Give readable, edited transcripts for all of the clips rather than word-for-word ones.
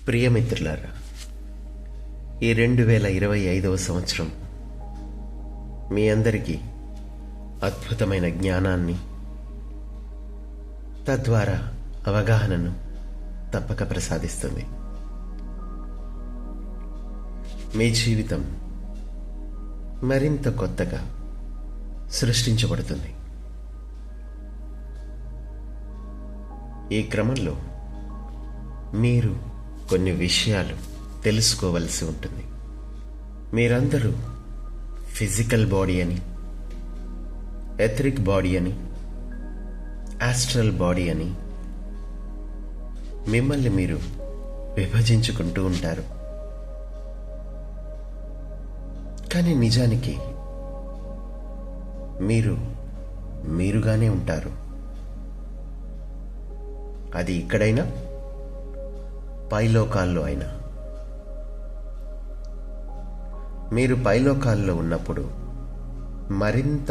ప్రియమిత్రులారా, ఈ 2025వ సంవత్సరం మీ అందరికీ అద్భుతమైన జ్ఞానాన్ని, తద్వారా అవగాహనను తప్పక ప్రసాదిస్తుంది. మీ జీవితం మరింత కొత్తగా సృష్టించబడుతుంది. ఈ క్రమంలో మీరు కొన్ని విషయాలు తెలుసుకోవలసి ఉంటుంది. మీరందరూ ఫిజికల్ బాడీ అని, ఎథరిక్ బాడీ అని, ఆస్ట్రల్ బాడీ అని మిమ్మల్ని మీరు విభజించుకుంటూ ఉంటారు. కానీ నిజానికి మీరు మీరుగానే ఉంటారు. అది ఇక్కడైనా, పైలోకాల్లో అయినా. మీరు పైలోకాల్లో ఉన్నప్పుడు మరింత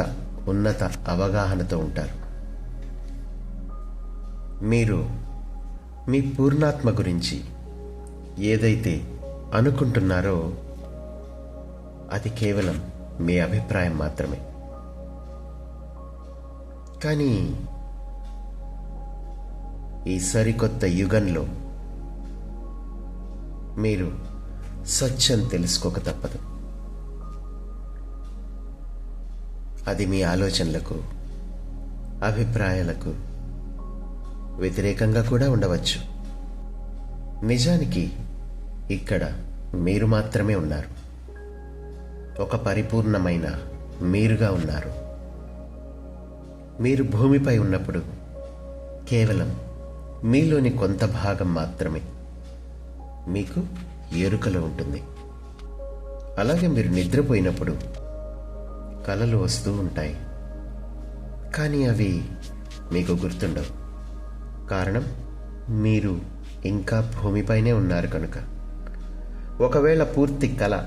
ఉన్నత అవగాహనతో ఉంటారు. మీరు మీ పూర్ణాత్మ గురించి ఏదైతే అనుకుంటున్నారో అది కేవలం మీ అభిప్రాయం మాత్రమే. కానీ ఈ సరికొత్త యుగంలో మీరు సత్యం తెలుసుకోక తప్పదు. అది మీ ఆలోచనలకు, అభిప్రాయాలకు వ్యతిరేకంగా కూడా ఉండవచ్చు. నిజానికి ఇక్కడ మీరు మాత్రమే ఉన్నారు. ఒక పరిపూర్ణమైన మీరుగా ఉన్నారు. మీరు భూమిపై ఉన్నప్పుడు కేవలం మీలోని కొంత భాగం మాత్రమే మీకు ఎరుకలో ఉంటుంది. అలాగే మీరు నిద్రపోయినప్పుడు కలలు వస్తూ ఉంటాయి, కానీ అవి మీకు గుర్తుండవు. కారణం, మీరు ఇంకా భూమిపైనే ఉన్నారు కనుక. ఒకవేళ పూర్తి కల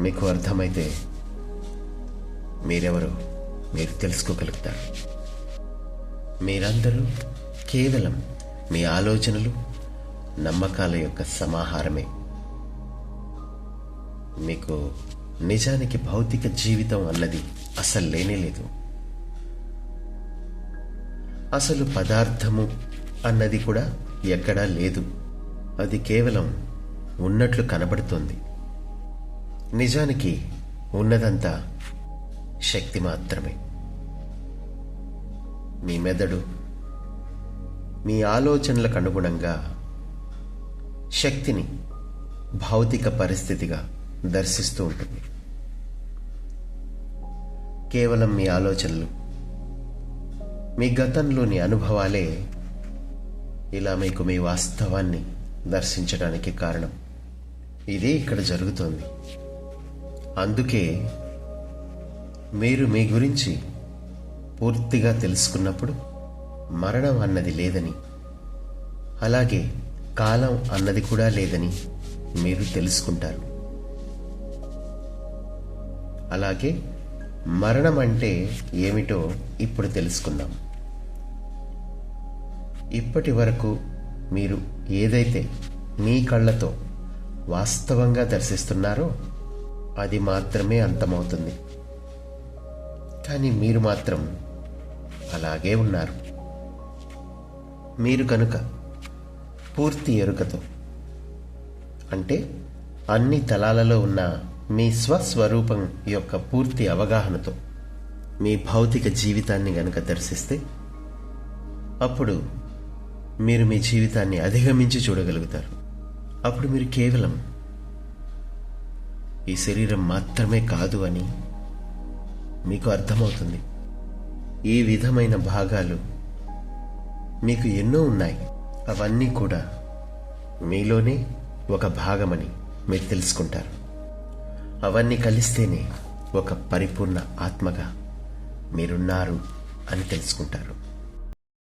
మీకు అర్థమైతే మీరెవరో మీరు తెలుసుకోగలుగుతారు. మీరందరూ కేవలం మీ ఆలోచనలు, నమ్మకాల యొక్క సమాహారమే. మీకు నిజానికి భౌతిక జీవితం అన్నది అసలు లేనేలేదు. అసలు పదార్థము అన్నది కూడా ఎక్కడా లేదు. అది కేవలం ఉన్నట్లు కనబడుతుంది. నిజానికి ఉన్నదంతా శక్తి మాత్రమే. మీ మెదడు మీ ఆలోచనలకు అనుగుణంగా శక్తిని భౌతిక పరిస్థితిగా దర్శిస్తూ ఉంటుంది. కేవలం మీ ఆలోచనలు, మీ గతంలోని అనుభవాలే ఇలా మీకు మీ వాస్తవాన్ని దర్శించడానికి కారణం. ఇదే ఇక్కడ జరుగుతోంది. అందుకే మీరు మీ గురించి పూర్తిగా తెలుసుకున్నప్పుడు మరణం అన్నది లేదని, అలాగే కాలం అన్నది కూడా లేదని మీరు తెలుసుకుంటారు. అలాగే మరణం అంటే ఏమిటో ఇప్పుడు తెలుసుకుందాం. ఇప్పటి వరకు మీరు ఏదైతే మీ కళ్ళతో వాస్తవంగా దర్శిస్తున్నారో అది మాత్రమే అంతమవుతుంది. కానీ మీరు మాత్రం అలాగే ఉన్నారు. మీరు కనుక పూర్తి ఎరుకతో, అంటే అన్ని తలాలలో ఉన్న మీ స్వస్వరూపం యొక్క పూర్తి అవగాహనతో మీ భౌతిక జీవితాన్ని గనుక దర్శిస్తే అప్పుడు మీరు మీ జీవితాన్ని అధిగమించి చూడగలుగుతారు. అప్పుడు మీరు కేవలం ఈ శరీరం మాత్రమే కాదు అని మీకు అర్థమవుతుంది. ఈ విధమైన భాగాలు మీకు ఎన్నో ఉన్నాయి. అవన్నీ కూడా మీలోనే ఒక భాగమని మీరు తెలుసుకుంటారు. అవన్నీ కలిస్తేనే ఒక పరిపూర్ణ ఆత్మగా మీరున్నారు అని తెలుసుకుంటారు.